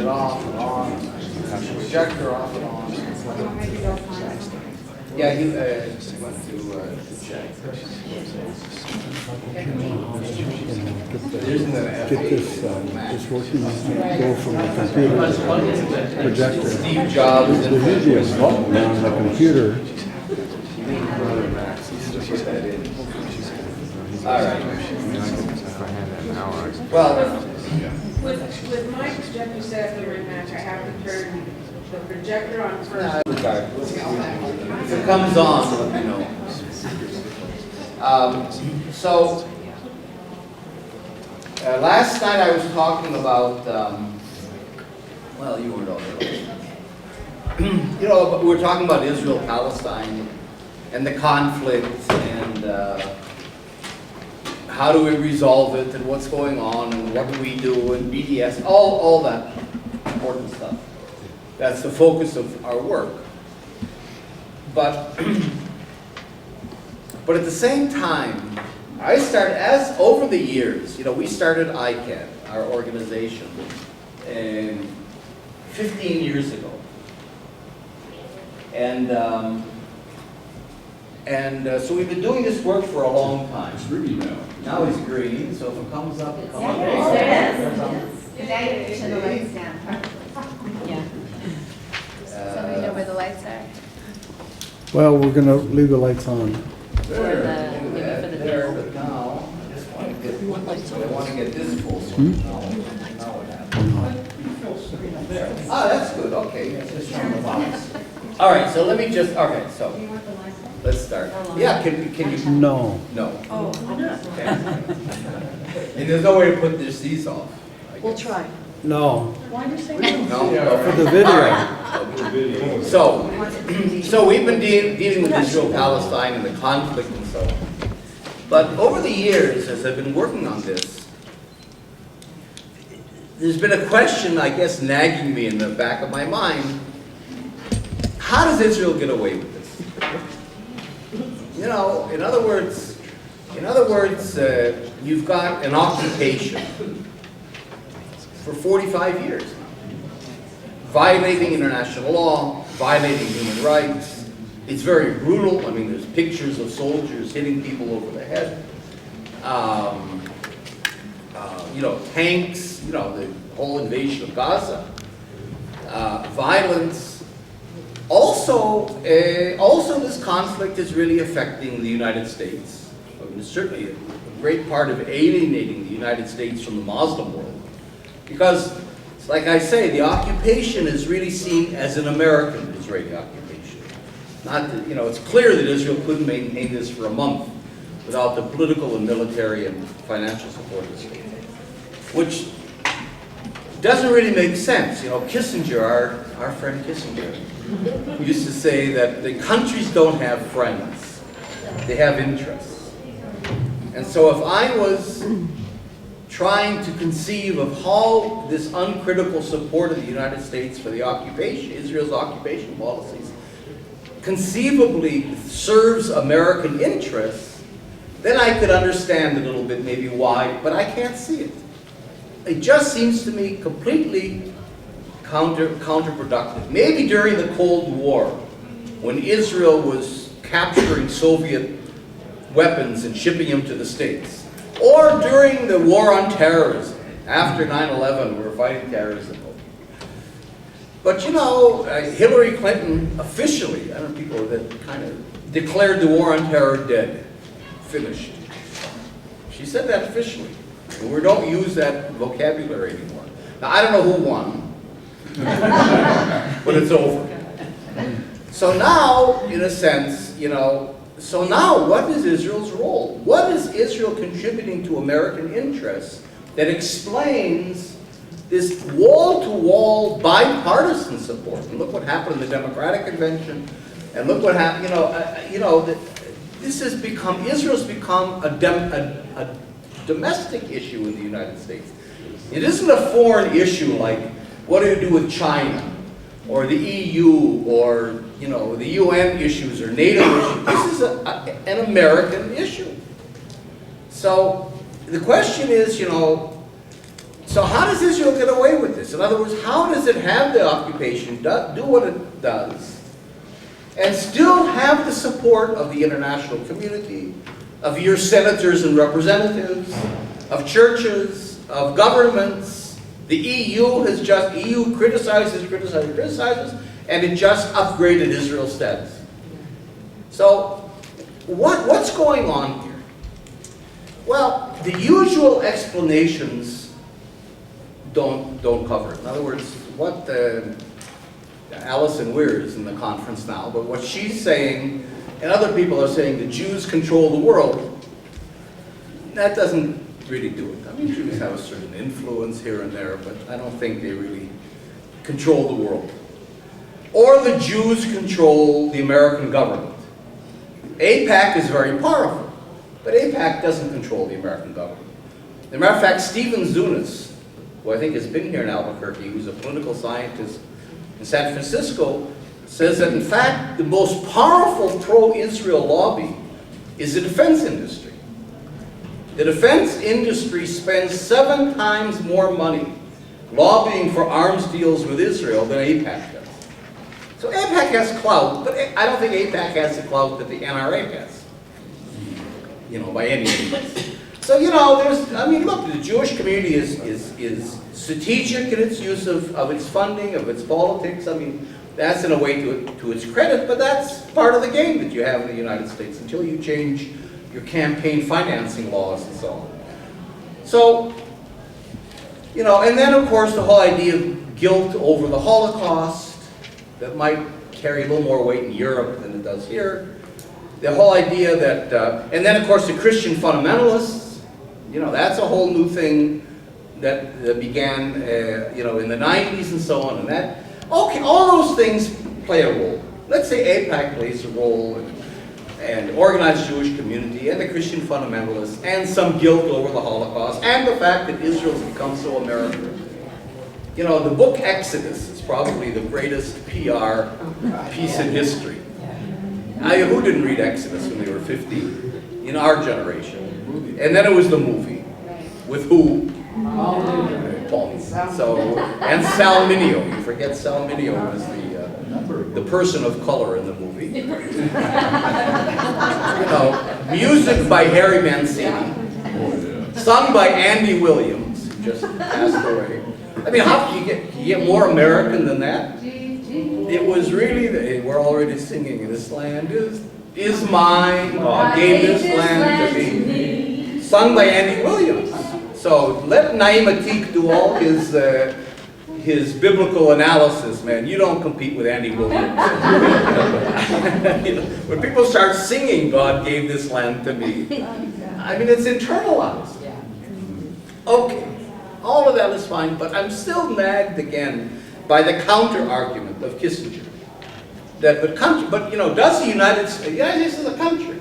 it off and on, projector off and on. Yeah, you went to check. Get this working, go from the computer to the projector. Steve Jobs. There's usually a button on the computer. All right. Well, with my projector set up during match, I have to turn the projector on first. regardless, if it comes on, let me know. Last night I was talking about, well, you weren't all there. You know, we were talking about Israel, Palestine, and the conflict, and how do we resolve it, and what's going on, and what do we do, and BDS, all that important stuff. That's the focus of our work. But at the same time, I started, as over the years, you know, we started ICAD, our organization, 15 years ago. So we've been doing this work for a long time. It's green now. Now it's green, so if it comes up, it comes up. Today, turn the lights down. Yeah. Somebody know where the lights are? Well, we're gonna leave the lights on. Maybe for the There, bill. but now, I just want to get, I want to get this full. So now what happens? There. Ah, that's good, okay. All right, so let me just, okay, so, let's start. Yeah, can you? No. No. Oh, Okay. And there's no way to put these off. I we'll guess. try. No. Why do you say No? For the video. All right. So we've been dealing with Israel, Palestine, and the conflict and so on. But over the years, as I've been working on this, there's been a question, I guess, nagging me in the back of my mind. How does Israel get away with this? You know, in other words, you've got an occupation for 45 years now, violating international law, violating human rights. It's very brutal. I mean, there's pictures of soldiers hitting people over the head. You know, tanks, you know, the whole invasion of Gaza. Violence. Also, this conflict is really affecting the United States. I mean, it's certainly a great part of alienating the United States from the Muslim world. Because, like I say, the occupation is really seen as an American Israeli occupation. Not that, you know, it's clear that Israel couldn't maintain this for a month without the political and military and financial support of the state. Which doesn't really make sense. You know, Kissinger, our friend Kissinger, used to say that the countries don't have friends, they have interests. And so if I was trying to conceive of how this uncritical support of the United States for the occupation, Israel's occupation policies, conceivably serves American interests, then I could understand a little bit maybe why, but I can't see it. It just seems to me completely counterproductive. Maybe during the Cold War, when Israel was capturing Soviet weapons and shipping them to the States, or during the war on terrorism, after 9/11, we were fighting terrorism. But you know, Hillary Clinton officially, I don't know, people that kind of declared the war on terror dead, finished. She said that officially. And we don't use that vocabulary anymore. Now, I don't know who won, but it's over. So now, in a sense, you know, so now what is Israel's role? What is Israel contributing to American interests that explains this wall-to-wall bipartisan support? And look what happened in the Democratic Convention, and look what happened, this has become, Israel's become a domestic issue in the United States. It isn't a foreign issue like, what do you do with China, or the EU, or the UN issues, or NATO issues. This is an American issue. So the question is, So how does Israel get away with this? In other words, how does it have the occupation, do what it does, and still have the support of the international community, of your senators and representatives, of churches, of governments? The EU criticizes, and it just upgraded Israel's status. So what's going on here? Well, the usual explanations don't cover it. In other words, what Alison Weir is in the conference now, but what she's saying, and other people are saying, the Jews control the world, that doesn't really do it. I mean, Jews have a certain influence here and there, but I don't think they really control the world. Or the Jews control the American government. AIPAC is very powerful, but AIPAC doesn't control the American government. As a matter of fact, Stephen Zunis, who I think has been here in Albuquerque, who's a political scientist in San Francisco, says that in fact the most powerful pro-Israel lobby is the defense industry. The defense industry spends 7 times more money lobbying for arms deals with Israel than AIPAC does. So AIPAC has clout, but I don't think AIPAC has the clout that the NRA has, by any means. So, look, the Jewish community is strategic in its use of its funding, of its politics. I mean, that's in a way to its credit, but that's part of the game that you have in the United States until you change your campaign financing laws and so on. So, and then of course the whole idea of guilt over the Holocaust that might carry a little more weight in Europe than it does here. The whole idea that, and then of course the Christian fundamentalists, that's a whole new thing that began, in the 90s and so on, and that, okay, all those things play a role. Let's say AIPAC plays a role, and organized Jewish community, and the Christian fundamentalists, and some guilt over the Holocaust, and the fact that Israel's become so American. The book Exodus is probably the greatest PR piece in history. Who didn't read Exodus when they were 15? In our generation. And then it was the movie. With who? Paul. So, and Sal Mineo. You forget Sal Mineo was the person of color in the movie. Music by Harry Mancini. Sung by Andy Williams, who just passed away. I mean, how can you get more American than that? It was really, we're already singing, this land is mine, God gave this land to me. Sung by Andy Williams. So let Naim Atik do all his biblical analysis, man. You don't compete with Andy Williams. When people start singing, God gave this land to me, I mean, it's internalized. Okay, all of that is fine, but I'm still nagged again by the counter-argument of Kissinger. That does the United States is a country,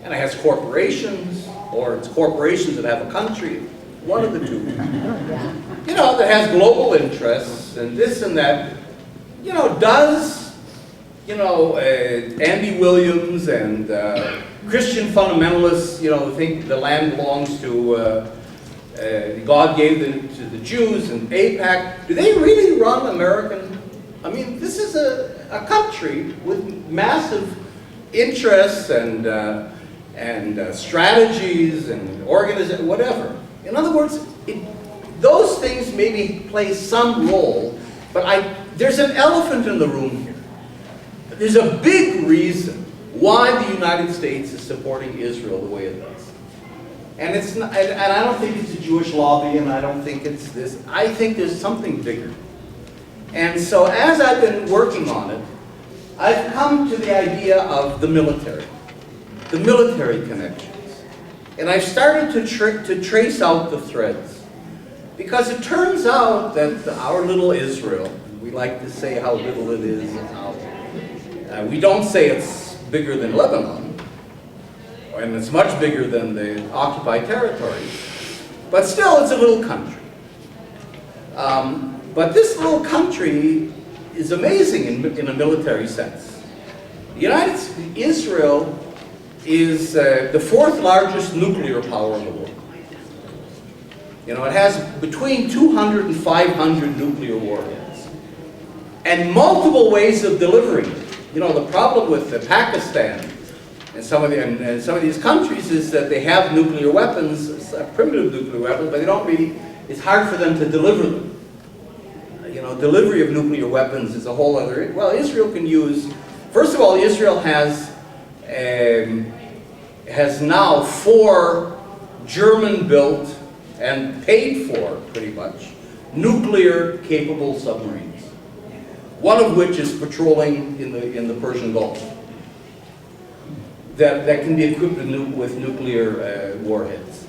and it has corporations, or it's corporations that have a country, one of the two. That has global interests and this and that. Does Andy Williams and Christian fundamentalists, think the land belongs to God gave it to the Jews and AIPAC? Do they really run American? I mean, this is a country with massive interests and strategies and organization, whatever. In other words, those things maybe play some role, but there's an elephant in the room here. There's a big reason why the United States is supporting Israel the way it does. And it's not, and I don't think it's a Jewish lobby, and I don't think it's this. I think there's something bigger. And so as I've been working on it, I've come to the idea of the military connections. And I've started to trace out the threads. Because it turns out that our little Israel, we like to say how little it is, and how we don't say it's bigger than Lebanon, and it's much bigger than the occupied territories, but still it's a little country. But this little country is amazing in a military sense. Israel is the 4th largest nuclear power in the world. You know, it has between 200 and 500 nuclear warheads. And multiple ways of delivering it. You know, the problem with Pakistan and some of these countries is that they have nuclear weapons, primitive nuclear weapons, but they don't really, it's hard for them to deliver them. You know, delivery of nuclear weapons is a whole other, well, Israel can use, first of all, Israel has now 4 German-built and paid for, pretty much, nuclear-capable submarines. One of which is patrolling in the Persian Gulf. That can be equipped with nuclear warheads.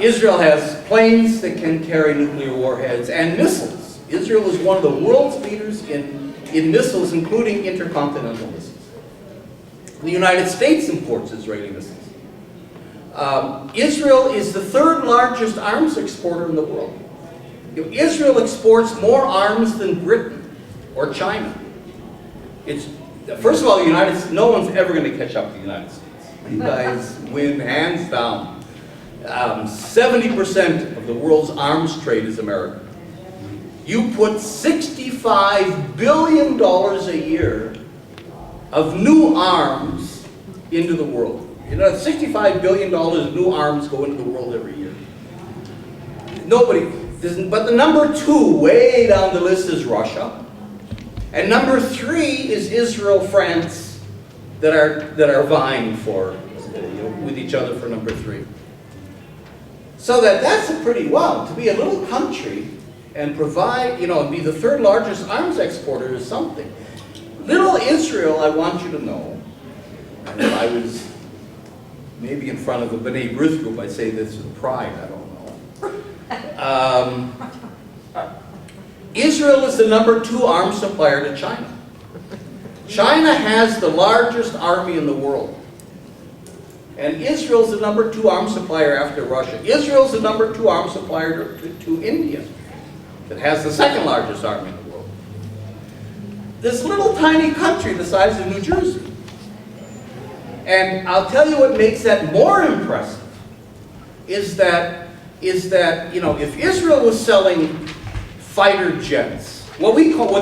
Israel has planes that can carry nuclear warheads and missiles. Israel is one of the world's leaders in missiles, including intercontinental missiles. The United States imports Israeli missiles. Israel is the 3rd largest arms exporter in the world. Israel exports more arms than Britain or China. First of all, the United States, no one's ever going to catch up to the United States. You guys win hands down. 70% of the world's arms trade is American. You put $65 billion a year of new arms into the world. You know, $65 billion of new arms go into the world every year. Nobody, but the number 2, way down the list, is Russia. And number 3 is Israel, France, that are vying for, with each other for number 3. So that's a pretty, wow, to be a little country and provide, you know, and be the 3rd largest arms exporter is something. Little Israel, I want you to know, and if I was maybe in front of the B'nai B'rith group, I'd say this with pride, I don't know. Israel is the number 2 arms supplier to China. China has the largest army in the world. And Israel's the number 2 arms supplier after Russia. Israel's the number 2 arms supplier to India, that has the 2nd largest army in the world. This little tiny country the size of New Jersey. And I'll tell you what makes that more impressive is that you know, if Israel was selling fighter jets, what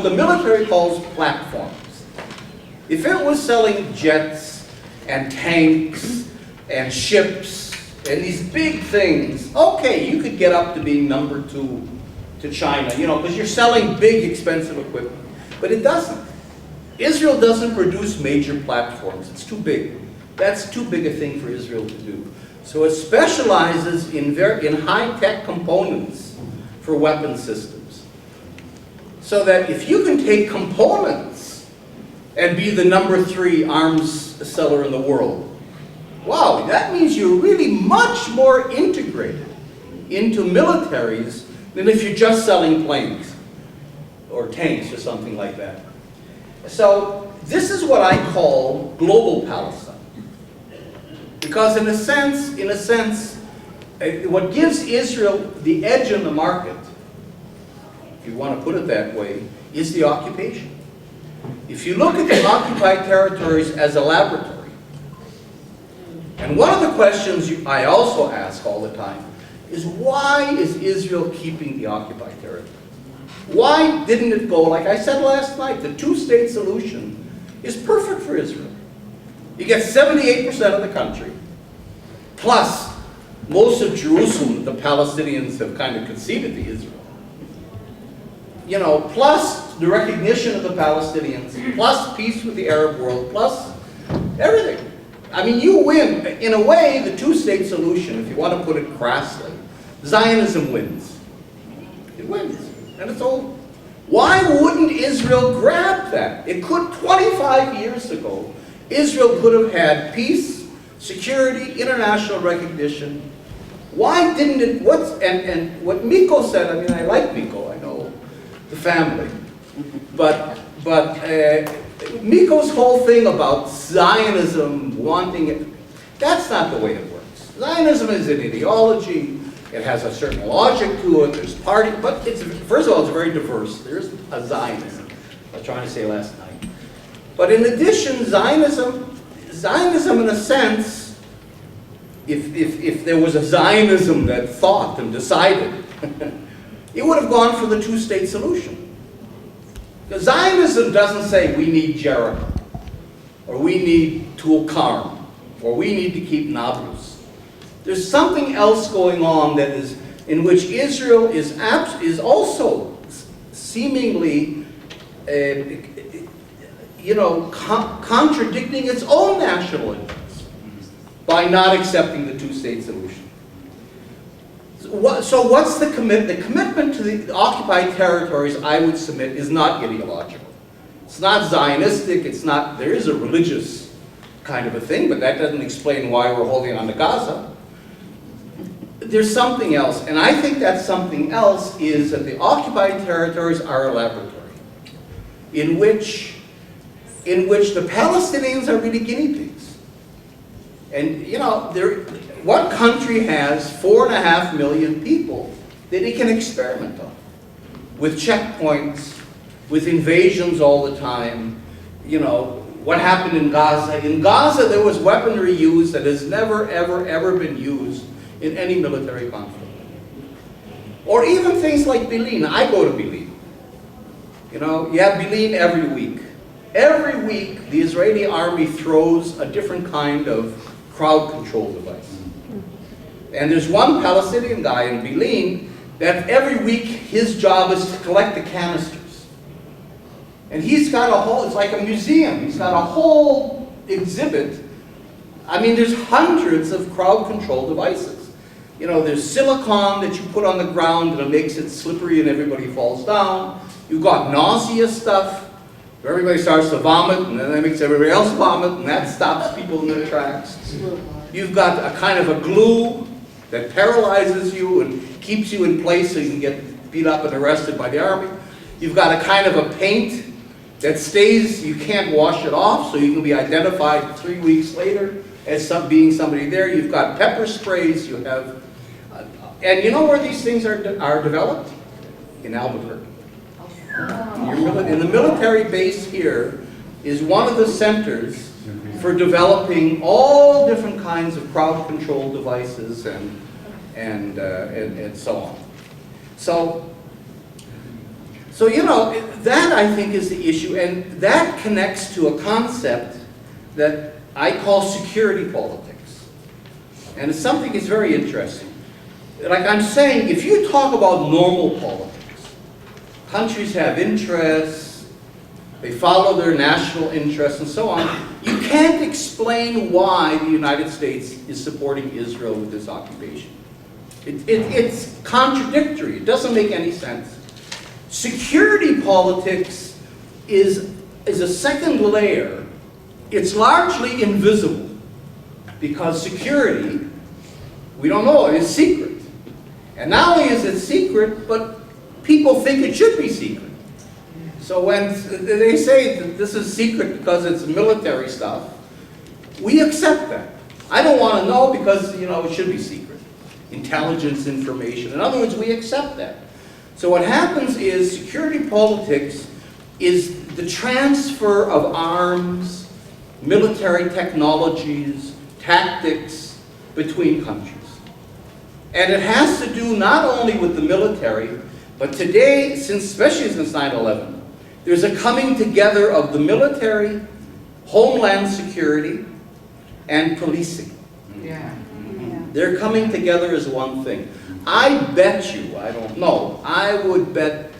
the military calls platforms, if it was selling jets and tanks and ships and these big things, okay, you could get up to being number 2 to China, you know, because you're selling big, expensive equipment. But it doesn't. Israel doesn't produce major platforms. It's too big. That's too big a thing for Israel to do. So it specializes in high-tech components for weapon systems. So that if you can take components and be the number 3 arms seller in the world, wow, that means you're really much more integrated into militaries than if you're just selling planes or tanks or something like that. So this is what I call global Palestine. Because in a sense, what gives Israel the edge in the market, if you want to put it that way, is the occupation. If you look at the occupied territories as a laboratory, and one of the questions I also ask all the time is, why is Israel keeping the occupied territory? Why didn't it go, like I said last night, the 2-state solution is perfect for Israel. You get 78% of the country, plus most of Jerusalem, the Palestinians have kind of conceded to Israel. You know, plus the recognition of the Palestinians, plus peace with the Arab world, plus everything. I mean, you win. In a way, the 2-state solution, if you want to put it crassly, Zionism wins. It wins. And it's over. Why wouldn't Israel grab that? It could, 25 years ago, Israel could have had peace, security, international recognition. Why didn't it, and what Miko said, I mean, I like Miko, I know the family, but Miko's whole thing about Zionism wanting it, that's not the way it works. Zionism is an ideology. It has a certain logic to it. There's party, but first of all, it's very diverse. There's a Zionism. I was trying to say last night. But in addition, Zionism in a sense, if there was a Zionism that thought and decided, it would have gone for the two-state solution. Because Zionism doesn't say we need Jericho, or we need Tulkarm, or we need to keep Nablus. There's something else going on that is in which Israel is also seemingly, contradicting its own national interests by not accepting the two-state solution. So what's the commitment? The commitment to the occupied territories, I would submit, is not ideological. It's not Zionistic. It's not. There is a religious kind of a thing, but that doesn't explain why we're holding on to Gaza. There's something else, and I think that something else is that the occupied territories are a laboratory in which the Palestinians are really guinea pigs. And what country has 4.5 million people that it can experiment on, with checkpoints, with invasions all the time? What happened in Gaza? In Gaza, there was weaponry used that has never, ever, ever been used in any military conflict. Or even things like Bilin. I go to Bilin. You have Bilin every week. Every week, the Israeli army throws a different kind of crowd control device. And there's one Palestinian guy in Bilin that every week his job is to collect the canisters. And he's got it's like a museum. He's got a whole exhibit. I mean, there's hundreds of crowd control devices. There's silicone that you put on the ground and it makes it slippery and everybody falls down. You've got nausea stuff. Everybody starts to vomit, and then that makes everybody else vomit, and that stops people in their tracks. You've got a kind of a glue that paralyzes you and keeps you in place so you can get beat up and arrested by the army. You've got a kind of a paint that stays, you can't wash it off, so you can be identified 3 weeks later as being somebody there. You've got pepper sprays, you have... and you know where these things are developed? In Albuquerque. In the military base here is one of the centers for developing all different kinds of crowd control devices and so on. So that I think is the issue, and that connects to a concept that I call security politics. And it's something that's very interesting. Like I'm saying, if you talk about normal politics, countries have interests, they follow their national interests and so on. You can't explain why the United States is supporting Israel with this occupation. It's contradictory. It doesn't make any sense. Security politics is a second layer. It's largely invisible because security, we don't know, it is secret. And not only is it secret, but people think it should be secret. So when they say that this is secret because it's military stuff, we accept that. I don't want to know because, it should be secret. Intelligence information. In other words, we accept that. So what happens is security politics is the transfer of arms, military technologies, tactics between countries. And it has to do not only with the military, but today, especially since 9/11, there's a coming together of the military, homeland security, and policing. Yeah. They're coming together as one thing. I bet you, I don't know, I would bet,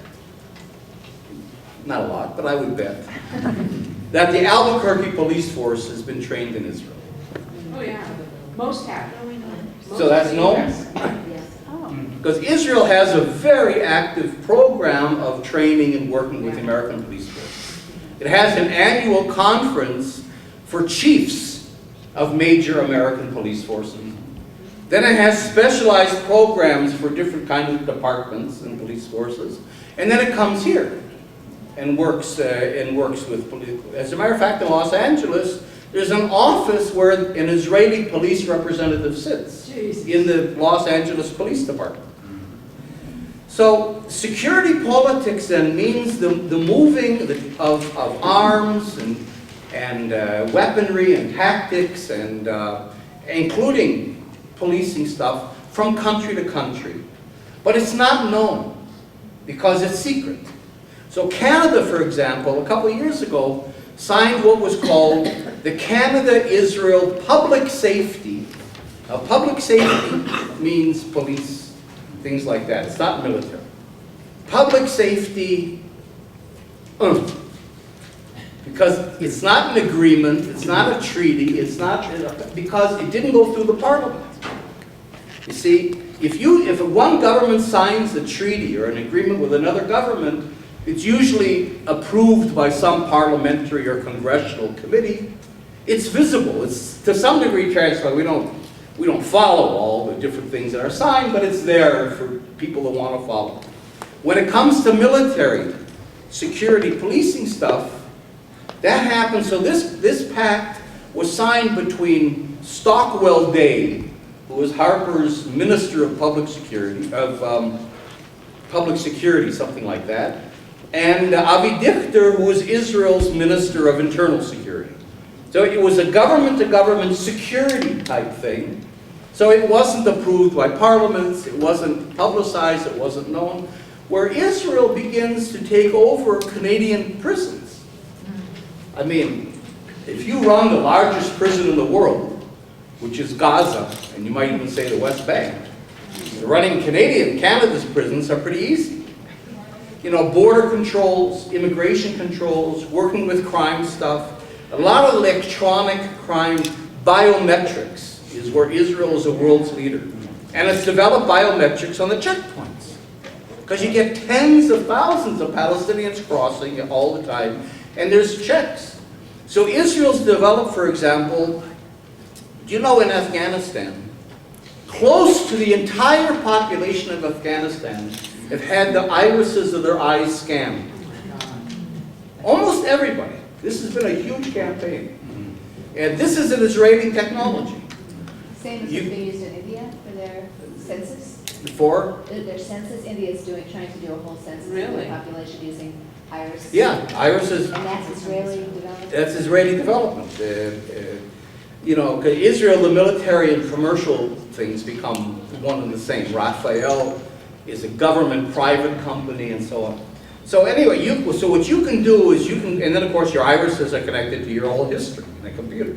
not a lot, but I would bet, that the Albuquerque police force has been trained in Israel. Oh, yeah. Most have. So that's known? Because Israel has a very active program of training and working with the American police force. It has an annual conference for chiefs of major American police forces. Then it has specialized programs for different kinds of departments and police forces. And then it comes here and works with police. As a matter of fact, in Los Angeles, there's an office where an Israeli police representative sits in the Los Angeles Police Department. So security politics then means the moving of arms and weaponry and tactics and including policing stuff from country to country. But it's not known because it's secret. So Canada, for example, a couple of years ago, signed what was called the Canada-Israel Public Safety. Now, public safety means police, things like that. It's not military. Public safety, because it's not an agreement, it's not a treaty, it's not, because it didn't go through the parliament. You see, if one government signs a treaty or an agreement with another government, it's usually approved by some parliamentary or congressional committee. It's visible. It's to some degree transparent. We don't follow all the different things that are signed, but it's there for people that want to follow. When it comes to military, security, policing stuff, that happens. So this pact was signed between Stockwell Day, who was Harper's Minister of Public Security, something like that, and Avi Dichter, who was Israel's Minister of Internal Security. So it was a government-to-government security type thing. So it wasn't approved by parliaments, it wasn't publicized, it wasn't known. Where Israel begins to take over Canadian prisons. I mean, if you run the largest prison in the world, which is Gaza, and you might even say the West Bank, running Canada's prisons are pretty easy. You know, border controls, immigration controls, working with crime stuff, a lot of electronic crime, biometrics is where Israel is a world's leader. And it's developed biometrics on the checkpoints. Because you get tens of thousands of Palestinians crossing all the time, and there's checks. So Israel's developed, for example, do you know in Afghanistan, close to the entire population of Afghanistan have had the irises of their eyes scanned. Almost everybody. This has been a huge campaign. And this is an Israeli technology. Same as what's being used in India for their census? For? Their census, India's trying to do a whole census of Really? the population using iris. Yeah, irises. And that's Israeli development? That's Israeli development. You know, 'cause Israel, the military and commercial things become one and the same. Rafael is a government-private company and so on. So anyway, so what you can do is and then of course your irises are connected to your whole history in a computer.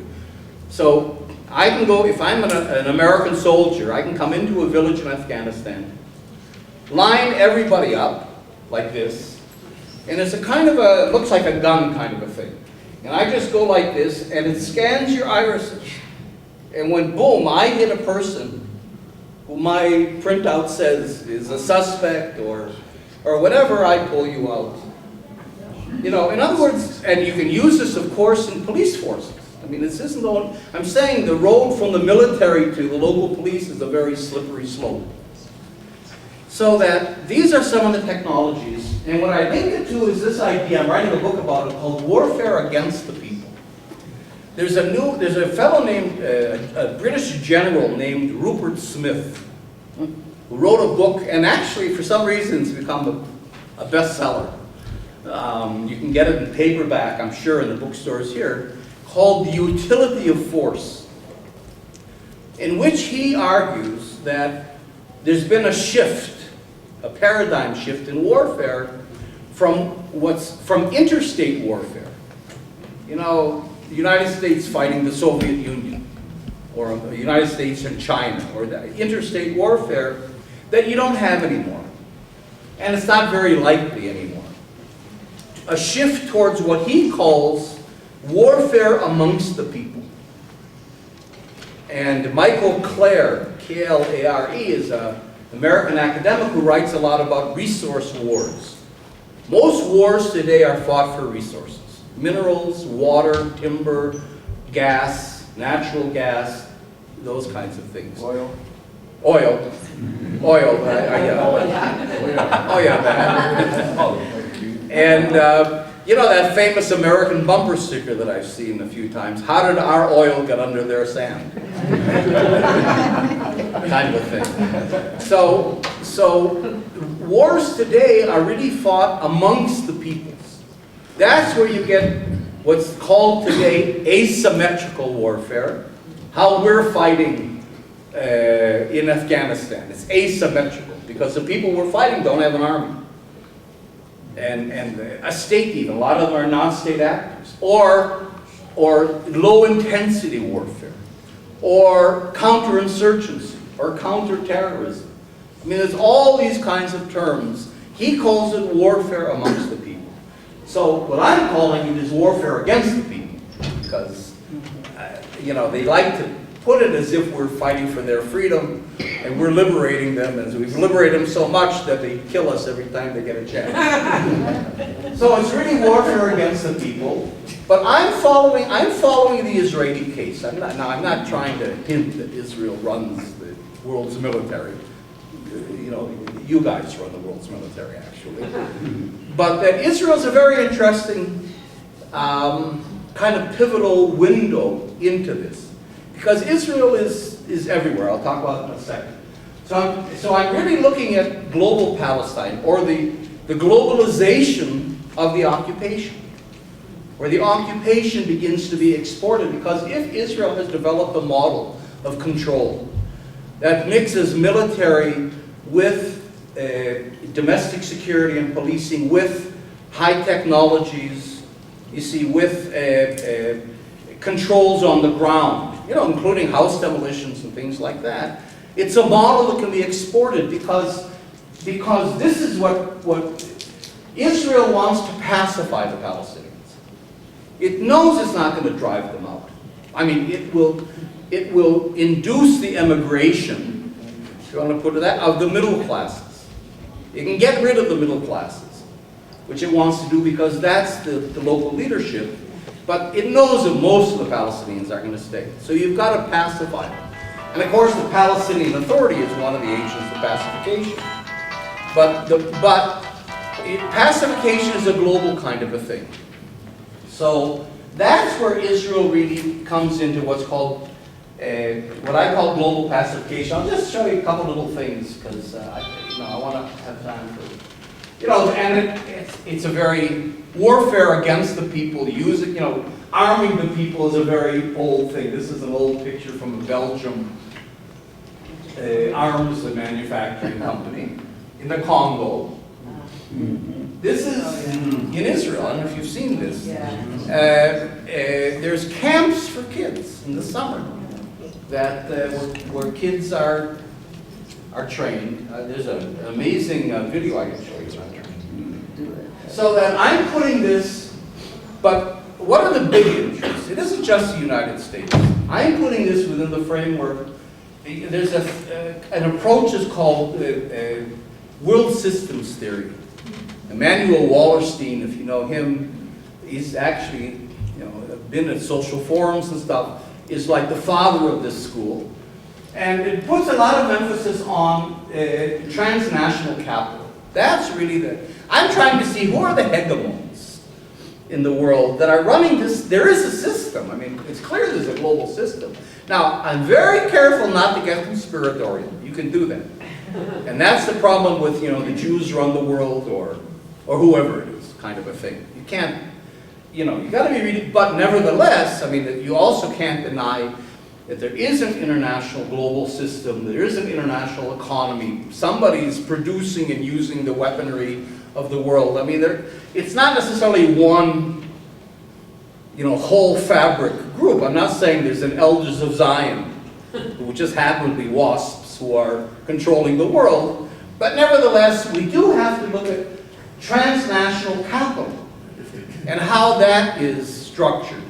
So I can go, if I'm an American soldier, I can come into a village in Afghanistan, line everybody up like this, and it's a kind of it looks like a gun kind of a thing. And I just go like this, and it scans your irises. And when, boom, I hit a person who my printout says is a suspect or whatever, I pull you out. You know, in other words, and you can use this, of course, in police forces. I mean, this isn't all, I'm saying the road from the military to the local police is a very slippery slope. So that these are some of the technologies, and what I link it to is this idea, I'm writing a book about it called Warfare Against the People. There's a fellow named, a British general named Rupert Smith, who wrote a book, and actually for some reason it's become a bestseller. You can get it in paperback, I'm sure, in the bookstores here, called The Utility of Force, in which he argues that there's been a shift, a paradigm shift in warfare from interstate warfare. You know, the United States fighting the Soviet Union, or the United States and China, or the interstate warfare that you don't have anymore. And it's not very likely anymore. A shift towards what he calls warfare amongst the people. And Michael Clare, K-L-A-R-E, is an American academic who writes a lot about resource wars. Most wars today are fought for resources. Minerals, water, timber, gas, natural gas, those kinds of things. Oil. Yeah. Oh yeah, that. And you know that famous American bumper sticker that I've seen a few times, how did our oil get under their sand? Kind of a thing. So wars today are really fought amongst the peoples. That's where you get what's called today asymmetrical warfare, how we're fighting in Afghanistan. It's asymmetrical because the people we're fighting don't have an army. And a state even, a lot of them are non-state actors. Or low-intensity warfare. Or counterinsurgency. Or counterterrorism. I mean, there's all these kinds of terms. He calls it warfare amongst the people. So what I'm calling it is warfare against the people. Because, you know, they like to put it as if we're fighting for their freedom and we're liberating them, and we've liberated them so much that they kill us every time they get a chance. So it's really warfare against the people. But I'm following the Israeli case. I'm not trying to hint that Israel runs the world's military. You know, you guys run the world's military, actually. But that Israel's a very interesting kind of pivotal window into this. Because Israel is everywhere. I'll talk about it in a second. So I'm really looking at global Palestine, or the globalization of the occupation, where the occupation begins to be exported. Because if Israel has developed a model of control that mixes military with domestic security and policing, with high technologies, you see, with controls on the ground, you know, including house demolitions and things like that. It's a model that can be exported because this is what Israel wants to pacify the Palestinians. It knows it's not going to drive them out. I mean, it will induce the emigration, if you want to put it that, of the middle classes. It can get rid of the middle classes, which it wants to do because that's the local leadership. But it knows that most of the Palestinians are going to stay. So you've got to pacify them. And of course, the Palestinian Authority is one of the agents of pacification. But pacification is a global kind of a thing. So that's where Israel really comes into what's called, what I call global pacification. I'll just show you a couple little things because I want to have time for, and it's a very warfare against the people, using, arming the people is a very old thing. This is an old picture from a Belgium arms manufacturing company in the Congo. This is in Israel. I don't know if you've seen this. There's camps for kids in the summer that where kids are trained. There's an amazing video I can show you. So that I'm putting this, but what are the big interests? It isn't just the United States. I'm putting this within the framework. There's an approach is called world systems theory. Immanuel Wallerstein, if you know him, he's actually been at social forums and stuff, is like the father of this school. And it puts a lot of emphasis on transnational capital. That's really I'm trying to see who are the hegemons in the world that are running this. There is a system. I mean, it's clear there's a global system. Now, I'm very careful not to get conspiratorial. You can do that. And that's the problem with, the Jews run the world or whoever it is, kind of a thing. You can't, you got to be really, but nevertheless, I mean, you also can't deny that there is an international global system, there is an international economy. Somebody's producing and using the weaponry of the world. I mean, it's not necessarily one, whole fabric group. I'm not saying there's an Elders of Zion, who just happen to be WASPs who are controlling the world. But nevertheless, we do have to look at transnational capital and how that is structured.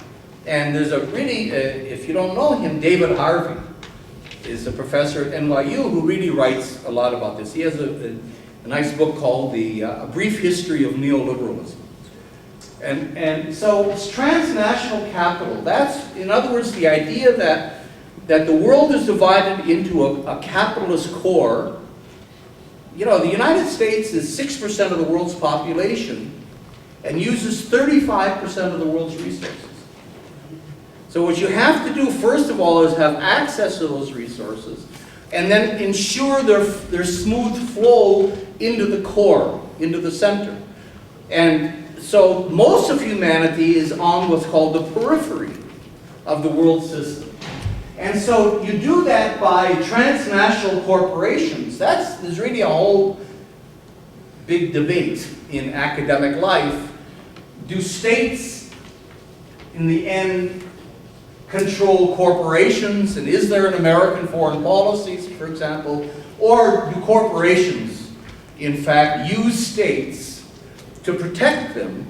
And there's a really, if you don't know him, David Harvey is a professor at NYU who really writes a lot about this. He has a nice book called A Brief History of Neoliberalism. And so it's transnational capital. That's, in other words, the idea that the world is divided into a capitalist core. The United States is 6% of the world's population and uses 35% of the world's resources. So what you have to do, first of all, is have access to those resources and then ensure their smooth flow into the core, into the center. And so most of humanity is on what's called the periphery of the world system. And so you do that by transnational corporations. There's really a whole big debate in academic life. Do states, in the end, control corporations? And is there an American foreign policy, for example? Or do corporations, in fact, use states to protect them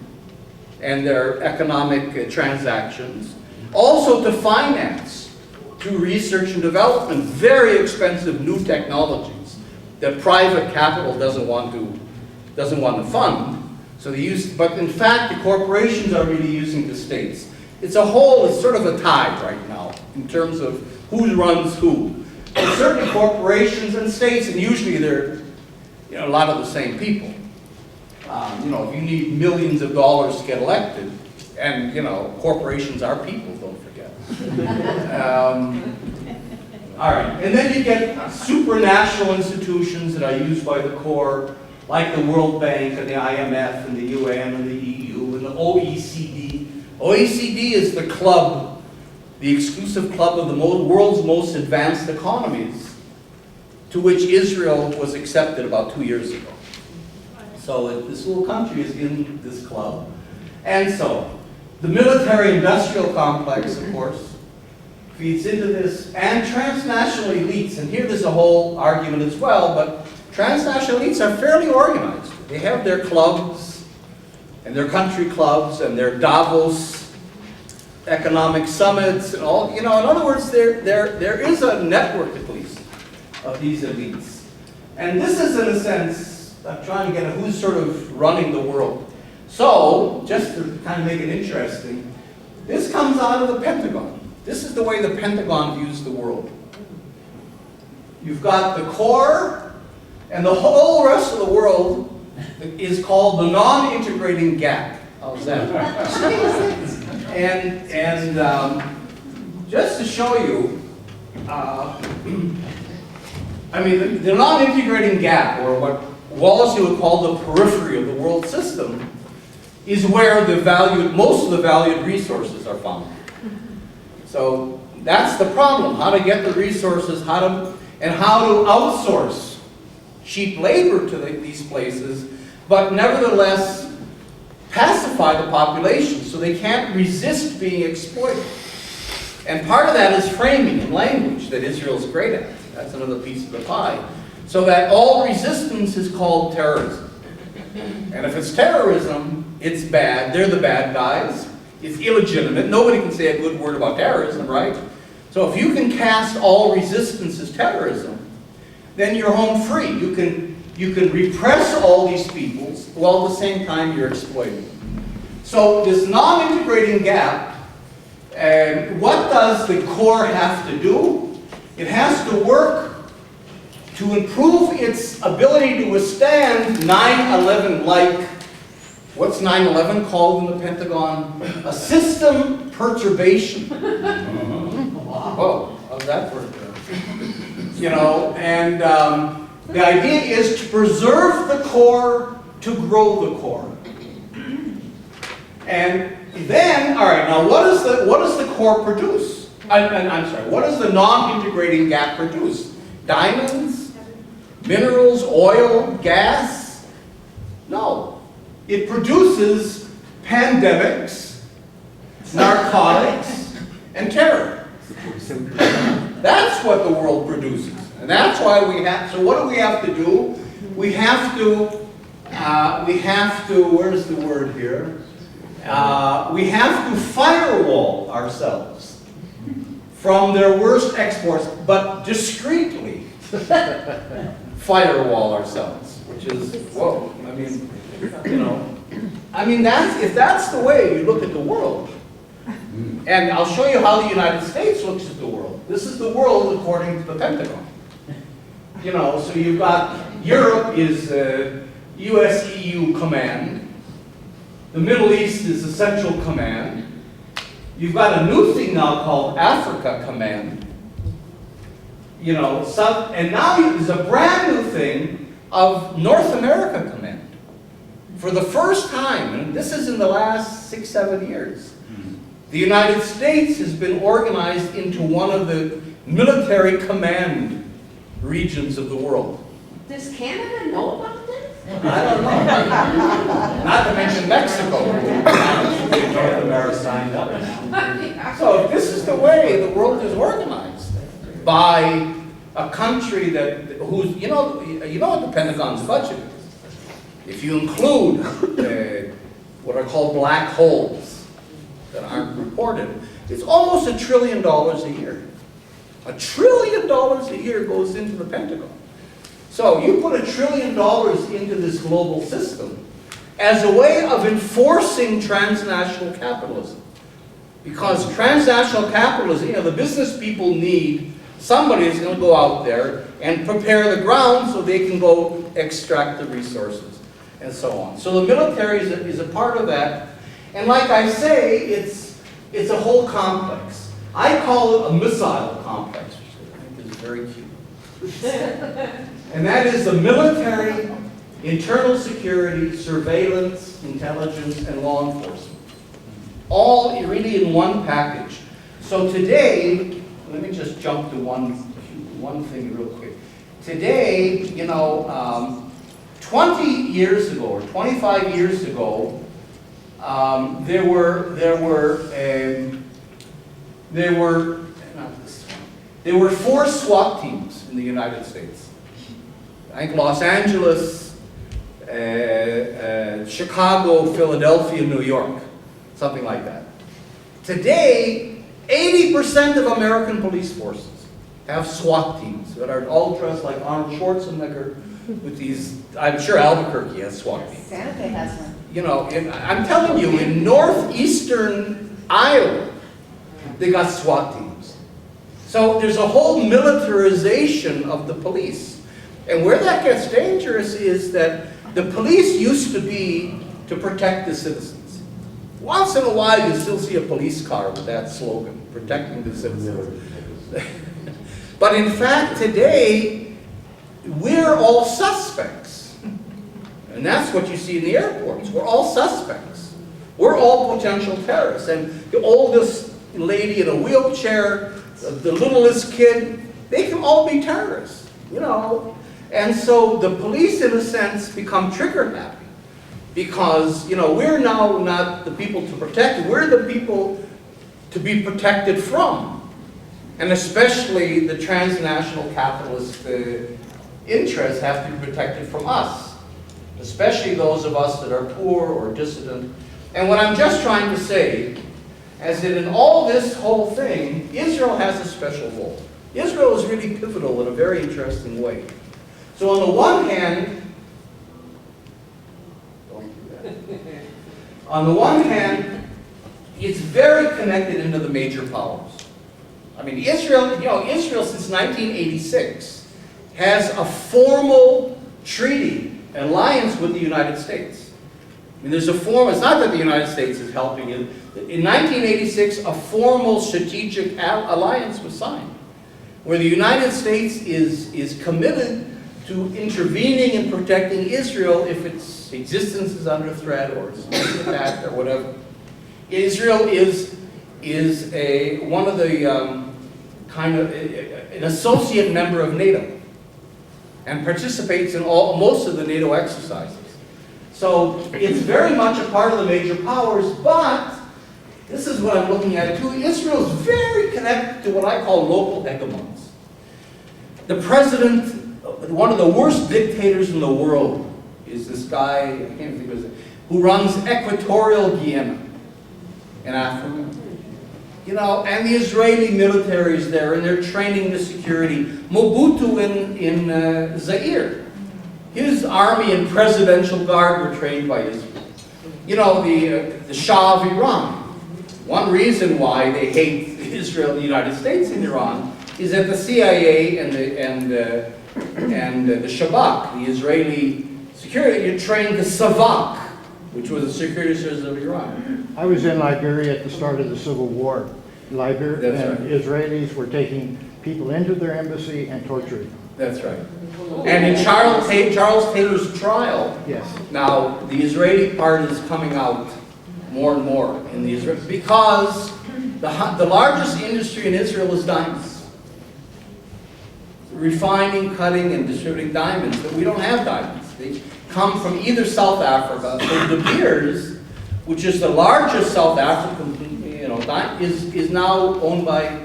and their economic transactions? Also to finance, through research and development, very expensive new technologies that private capital doesn't want to fund. So they use, but in fact, the corporations are really using the states. It's sort of a tie right now in terms of who runs who. But certainly corporations and states, and usually they're a lot of the same people. If you need millions of dollars to get elected, and corporations are people, don't forget. All right, and then you get supranational institutions that are used by the core, like the World Bank and the IMF and the UN and the EU and the OECD. OECD is the club, the exclusive club of the world's most advanced economies, to which Israel was accepted about 2 years ago. So this little country is in this club. And so the military-industrial complex, of course, feeds into this, and transnational elites. And here there's a whole argument as well, but transnational elites are fairly organized. They have their clubs, and their country clubs, and their Davos economic summits, and all. In other words, there is a network, at least, of these elites. And this is, in a sense, I'm trying to get at who's sort of running the world. So, just to kind of make it interesting, this comes out of the Pentagon. This is the way the Pentagon views the world. You've got the core, and the whole rest of the world is called the non-integrating gap. How's that? and just to show you, the non-integrating gap, or what Wallace would call the periphery of the world system, is where most of the valued resources are found. So that's the problem: how to get the resources, how to outsource cheap labor to these places, but nevertheless pacify the population so they can't resist being exploited. And part of that is framing and language that Israel's great at. That's another piece of the pie. So that all resistance is called terrorism. And if it's terrorism, it's bad. They're the bad guys. It's illegitimate. Nobody can say a good word about terrorism, right? So if you can cast all resistance as terrorism, then you're home free. You can repress all these peoples while at the same time you're exploiting them. So this non-integrating gap, what does the core have to do? It has to work to improve its ability to withstand 9/11-like, what's 9/11 called in the Pentagon? A system perturbation. Whoa, how's that for and the idea is to preserve the core, to grow the core. And then, all right, now what does the core produce? I'm sorry, what does the non-integrating gap produce? Diamonds? Minerals? Oil? Gas? No. It produces pandemics, narcotics, and terror. That's what the world produces. And that's why so what do we have to do? We have to, where's the word here? We have to firewall ourselves from their worst exports, but discreetly firewall ourselves, which is, whoa, if that's the way you look at the world, and I'll show you how the United States looks at the world. This is the world according to the Pentagon. So you've got Europe is US-EU command. The Middle East is the Central Command. You've got a new thing now called Africa Command. And now there's a brand new thing of North America Command. For the first time, and this is in the last 6-7 years, The United States has been organized into one of the military command regions of the world. Does Canada know about this? I don't know. Not to mention Mexico. North America signed up. So if this is the way the world is organized, by a country who's, you know what the Pentagon's budget is. If you include what are called black holes that aren't reported, it's almost $1 trillion a year. $1 trillion a year goes into the Pentagon. So you put $1 trillion into this global system as a way of enforcing transnational capitalism. Because transnational capitalism, the business people need somebody who's going to go out there and prepare the ground so they can go extract the resources and so on. So the military is a part of that. And like I say, it's a whole complex. I call it a missile complex, which I think is very cute. And that is the military, internal security, surveillance, intelligence, and law enforcement. All really in one package. So today, let me just jump to one thing real quick. Today, 20 years ago or 25 years ago, there were 4 SWAT teams in the United States. I think Los Angeles, Chicago, Philadelphia, New York, something like that. Today, 80% of American police forces have SWAT teams that are all dressed like Arnold Schwarzenegger with these, I'm sure Albuquerque has SWAT teams. Santa Fe has one. I'm telling you, in northeastern Iowa, they got SWAT teams. So there's a whole militarization of the police. And where that gets dangerous is that the police used to be to protect the citizens. Once in a while, you still see a police car with that slogan, protecting the citizens. But in fact, today, we're all suspects. And that's what you see in the airports. We're all suspects. We're all potential terrorists. And the oldest lady in a wheelchair, the littlest kid, they can all be terrorists, And so the police, in a sense, become trigger happy. Because, we're now not the people to protect, we're the people to be protected from. And especially the transnational capitalist interests have to be protected from us. Especially those of us that are poor or dissident. And what I'm just trying to say is that in all this whole thing, Israel has a special role. Israel is really pivotal in a very interesting way. So on the one hand, it's very connected into the major powers. I mean, Israel since 1986 has a formal treaty alliance with the United States. I mean, it's not that the United States is helping it. In 1986, a formal strategic alliance was signed, where the United States is committed to intervening and protecting Israel if its existence is under threat or is being attacked or whatever. Israel is one of the an associate member of NATO and participates in most of the NATO exercises. So it's very much a part of the major powers, but this is what I'm looking at too. Israel is very connected to what I call local hegemons. The president, one of the worst dictators in the world, is this guy, I can't think of his name, who runs Equatorial Guinea in Africa. And the Israeli military is there, and they're training the security. Mobutu in Zaire, his army and presidential guard were trained by Israel. The Shah of Iran. One reason why they hate Israel and the United States in Iran is that the CIA and the Shabak, the Israeli security, trained the Savak, which was the security service of Iran. I was in Liberia at the start of the Civil War. Liberia and right. Israelis were taking people into their embassy and torturing them. That's right. And in Charles Taylor's trial, Yes. now the Israeli part is coming out more and more in the Israel, because the largest industry in Israel is diamonds. Refining, cutting, and distributing diamonds, but we don't have diamonds. They come from either South Africa, so De Beers, which is the largest South African, is now owned by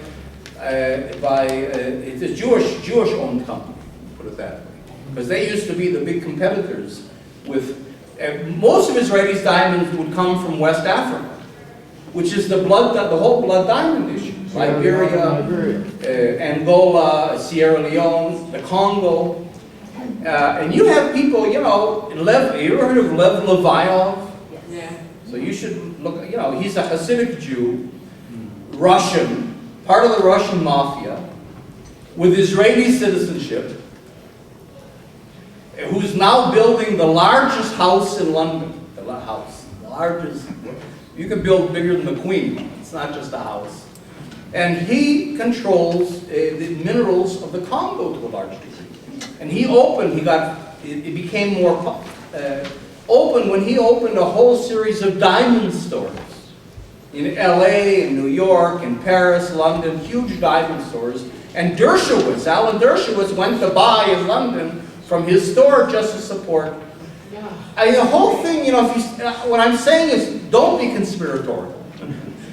it's a Jewish-owned company, put it that way, because they used to be the big competitors with. Most of Israelis' diamonds would come from West Africa, which is the whole blood diamond issue. Liberia, Angola, Sierra Leone, the Congo. And you have people, you ever heard of Lev Leviov? Yeah. So you should look, he's a Hasidic Jew, Russian, part of the Russian mafia, with Israeli citizenship, who's now building the largest house in London. The largest. You can build bigger than the Queen. It's not just a house. And he controls the minerals of the Congo to a large degree. And it became more open when he opened a whole series of diamond stores in LA, in New York, in Paris, London, huge diamond stores. And Alan Dershowitz went to buy in London from his store just to support. The whole thing, what I'm saying is don't be conspiratorial.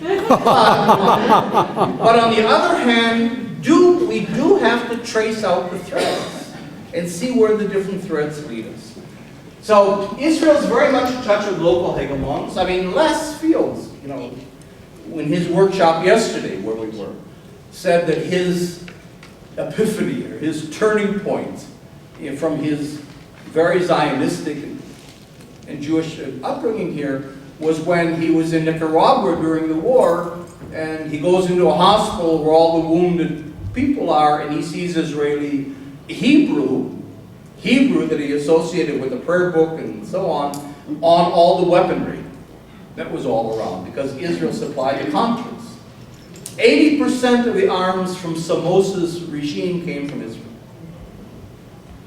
But on the other hand, we do have to trace out the threads and see where the different threads lead us. So Israel's very much in touch with local hegemons. I mean, Les Fields, in his workshop yesterday where we were, said that his epiphany or his turning point from his very Zionistic and Jewish upbringing here was when he was in Nicaragua during the war, and he goes into a hospital where all the wounded people are, and he sees Israeli Hebrew that he associated with the prayer book and so on all the weaponry that was all around, because Israel supplied the Contras. 80% of the arms from Somoza's regime came from Israel.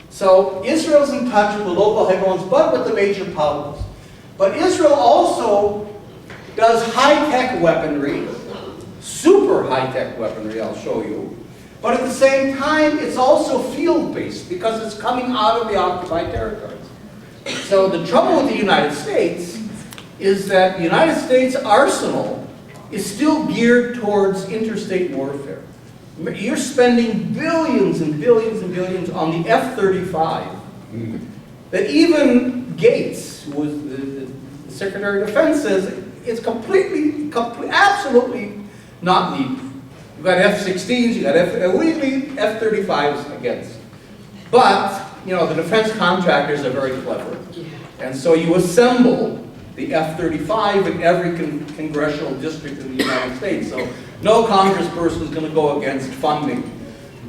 So Israel's in touch with the local hegemons, but with the major powers. But Israel also does high-tech weaponry, super high-tech weaponry, I'll show you. But at the same time, it's also field-based because it's coming out of the occupied territories. So the trouble with the United States is that the United States arsenal is still geared towards interstate warfare. You're spending billions and billions and billions on the F-35 that even Gates, who was the Secretary of Defense, says it's absolutely not needed. You've got F-16s, you've got F-35s against. But, the defense contractors are very clever. And so you assemble the F-35 in every congressional district in the United States. So no congressperson is going to go against funding.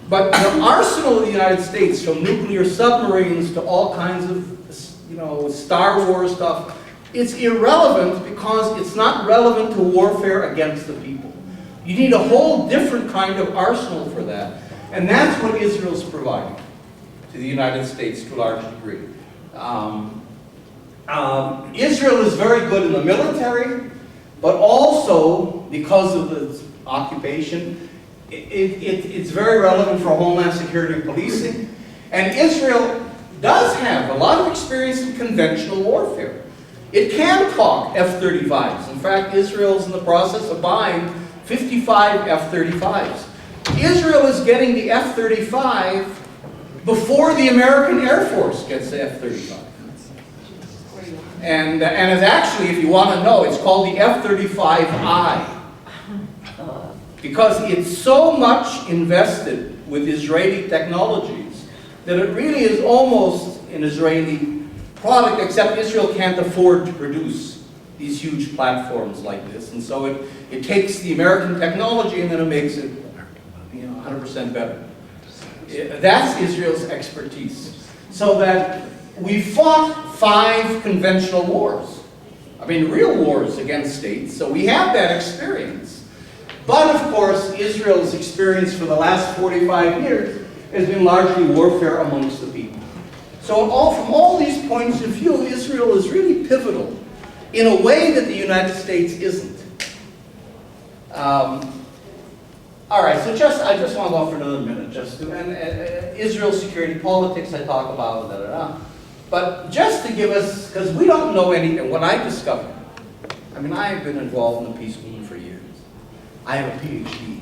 But the arsenal of the United States, from nuclear submarines to all kinds of, Star Wars stuff, it's irrelevant because it's not relevant to warfare against the people. You need a whole different kind of arsenal for that. And that's what Israel's providing to the United States to a large degree. Israel is very good in the military, but also, because of the occupation, it's very relevant for Homeland Security and policing. And Israel does have a lot of experience in conventional warfare. It can talk F-35s. In fact, Israel's in the process of buying 55 F-35s. Israel is getting the F-35 before the American Air Force gets the F-35. And it's actually, if you want to know, it's called the F-35I. Because it's so much invested with Israeli technologies that it really is almost an Israeli product, except Israel can't afford to produce these huge platforms like this. And so it takes the American technology and then it makes it 100% better. That's Israel's expertise. So that we fought 5 conventional wars. I mean, real wars against states. So we have that experience. But of course, Israel's experience for the last 45 years has been largely warfare amongst the people. So from all these points of view, Israel is really pivotal in a way that the United States isn't. All right, so I just want to go for another minute, Israel security politics I talk about, but just to give us, because we don't know anything, what I discovered, I mean, I have been involved in the peace movement for years. I have a PhD.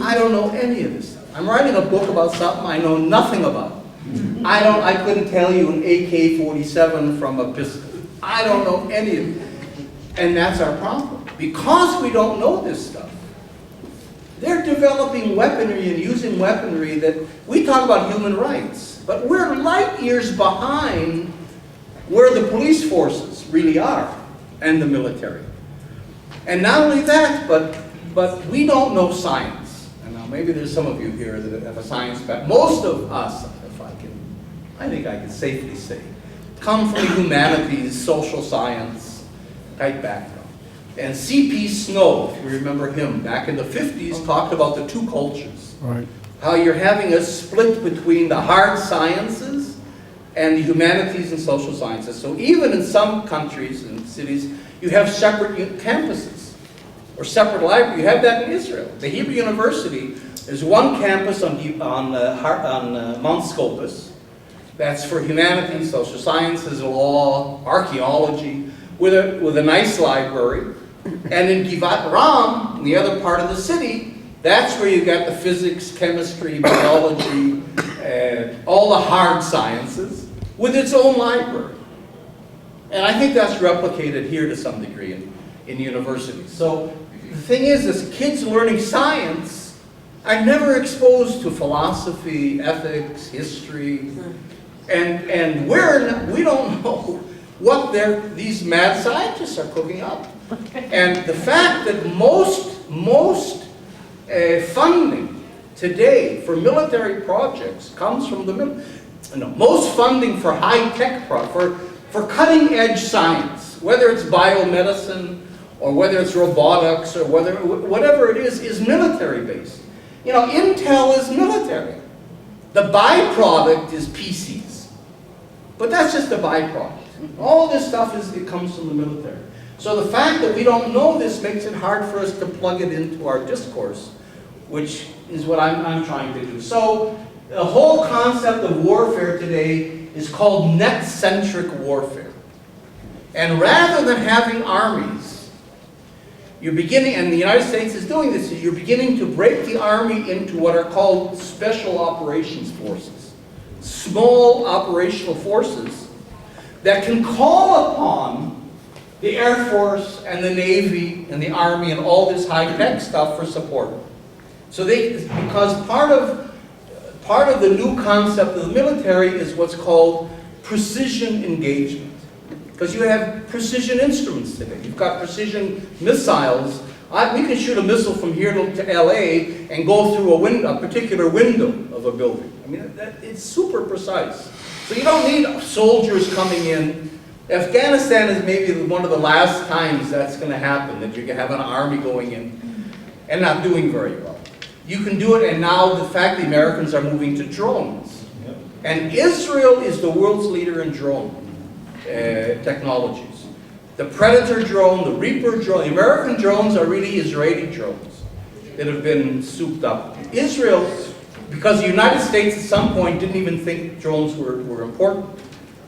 I don't know any of this stuff. I'm writing a book about something I know nothing about. I couldn't tell you an AK-47 from a pistol. I don't know any of it. And that's our problem. Because we don't know this stuff, they're developing weaponry and using weaponry that, we talk about human rights, but we're light years behind where the police forces really are, and the military. And not only that, but we don't know science. And now maybe there's some of you here that have a science background. Most of us, I think I can safely say, come from the humanities, social science type background. And C.P. Snow, if you remember him, back in the 50s, talked about the two cultures. Right. How you're having a split between the hard sciences and the humanities and social sciences. So even in some countries and cities, you have separate campuses or separate libraries. You have that in Israel. The Hebrew University, there's one campus on Mount Scopus. That's for humanities, social sciences, law, archaeology, with a nice library. And in Givat Ram, in the other part of the city, that's where you got the physics, chemistry, biology, all the hard sciences, with its own library. And I think that's replicated here to some degree in universities. So the thing is kids learning science are never exposed to philosophy, ethics, history, and we don't know what these mad scientists are cooking up. And the fact that most funding today for military projects comes from most funding for high-tech for cutting-edge science, whether it's biomedicine or whether it's robotics or whatever it is military-based. Intel is military. The byproduct is PCs. But that's just a byproduct. All this stuff it comes from the military. So the fact that we don't know this makes it hard for us to plug it into our discourse, which is what I'm trying to do. So the whole concept of warfare today is called net-centric warfare. And rather than having armies, you're beginning, and the United States is doing this, you're beginning to break the army into what are called special operations forces. Small operational forces that can call upon the Air Force and the Navy and the Army and all this high-tech stuff for support. So because part of the new concept of the military is what's called precision engagement. Because you have precision instruments today. You've got precision missiles. We can shoot a missile from here to LA and go through a particular window of a building. I mean, it's super precise. So you don't need soldiers coming in. Afghanistan is maybe one of the last times that's going to happen, that you can have an army going in and not doing very well. You can do it, and now the fact the Americans are moving to drones. Yep. And Israel is the world's leader in drone technologies. The Predator drone, the Reaper drone, the American drones are really Israeli drones that have been souped up. Israel, because the United States at some point didn't even think drones were important,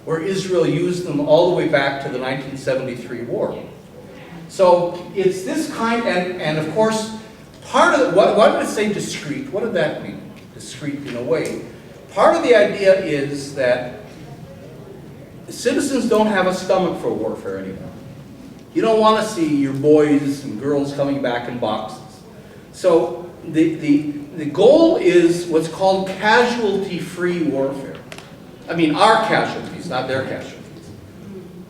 where Israel used them all the way back to the 1973 war. So it's this kind, and of course, part of what did it say discrete? What did that mean? Discrete in a way. Part of the idea is that the citizens don't have a stomach for warfare anymore. You don't want to see your boys and girls coming back in boxes. So the goal is what's called casualty-free warfare. I mean, our casualties, not their casualties.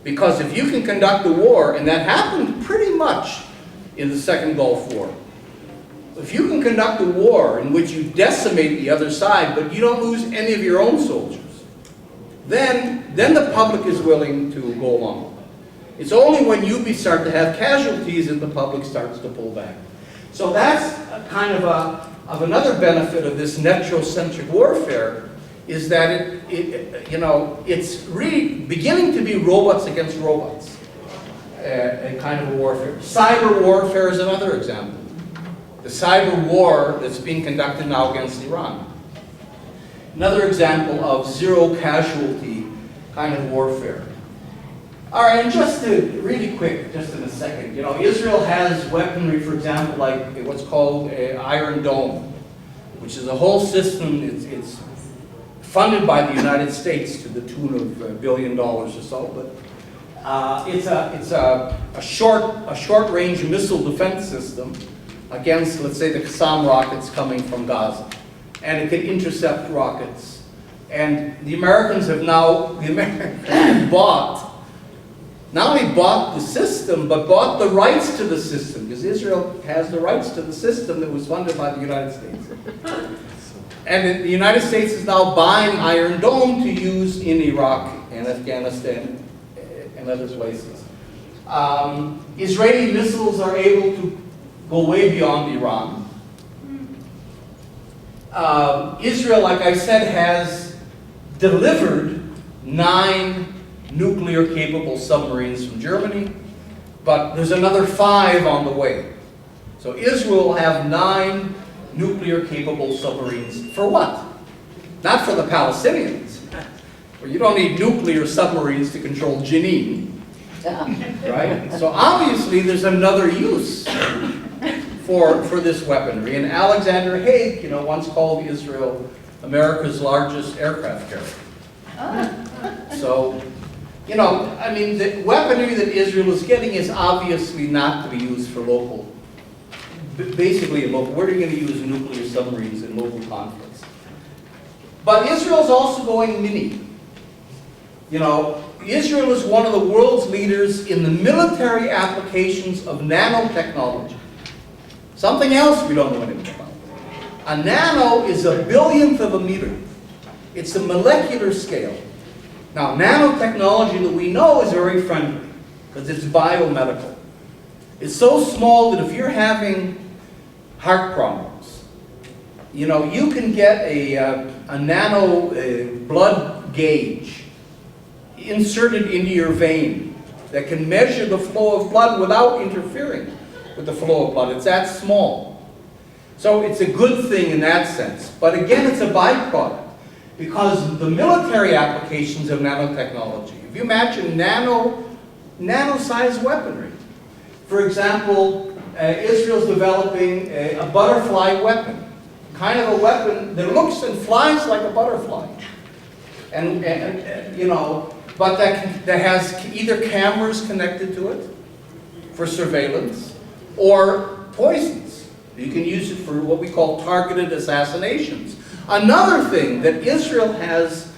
Because if you can conduct a war, and that happened pretty much in the Second Gulf War, if you can conduct a war in which you decimate the other side, but you don't lose any of your own soldiers, then the public is willing to go along. It's only when you start to have casualties that the public starts to pull back. So that's kind of another benefit of this netrocentric warfare, is that it's really beginning to be robots against robots, a kind of a warfare. Cyber warfare is another example. The cyber war that's being conducted now against Iran. Another example of zero casualty kind of warfare. All right, and just to, really quick, just in a second, Israel has weaponry, for example, like what's called Iron Dome, which is a whole system. It's funded by the United States to the tune of $1 billion or so, but it's a short-range missile defense system against, let's say, the Qassam rockets coming from Gaza, and it can intercept rockets. And the Americans have now not only bought the system, but bought the rights to the system, because Israel has the rights to the system that was funded by the United States. And the United States is now buying Iron Dome to use in Iraq and Afghanistan and other places. Israeli missiles are able to go way beyond Iran. Israel, like I said, has delivered 9 nuclear-capable submarines from Germany, but there's another 5 on the way. So Israel will have 9 nuclear-capable submarines. For what? Not for the Palestinians. Well, you don't need nuclear submarines to control Jenin, right? So obviously there's another use for this weaponry. And Alexander Haig, once called Israel America's largest aircraft carrier. So, the weaponry that Israel is getting is obviously not to be used for local, basically local. Where are you going to use nuclear submarines in local conflicts? But Israel's also going mini. Israel is one of the world's leaders in the military applications of nanotechnology. Something else we don't know anything about. A nano is a billionth of a meter. It's a molecular scale. Now, nanotechnology that we know is very friendly because it's biomedical. It's so small that if you're having heart problems, you can get a nano blood gauge inserted into your vein that can measure the flow of blood without interfering with the flow of blood. It's that small. So it's a good thing in that sense. But again, it's a byproduct. Because the military applications of nanotechnology, if you imagine nano-sized weaponry. For example, Israel's developing a butterfly weapon, kind of a weapon that looks and flies like a butterfly. But that has either cameras connected to it for surveillance or poisons. You can use it for what we call targeted assassinations. Another thing that Israel has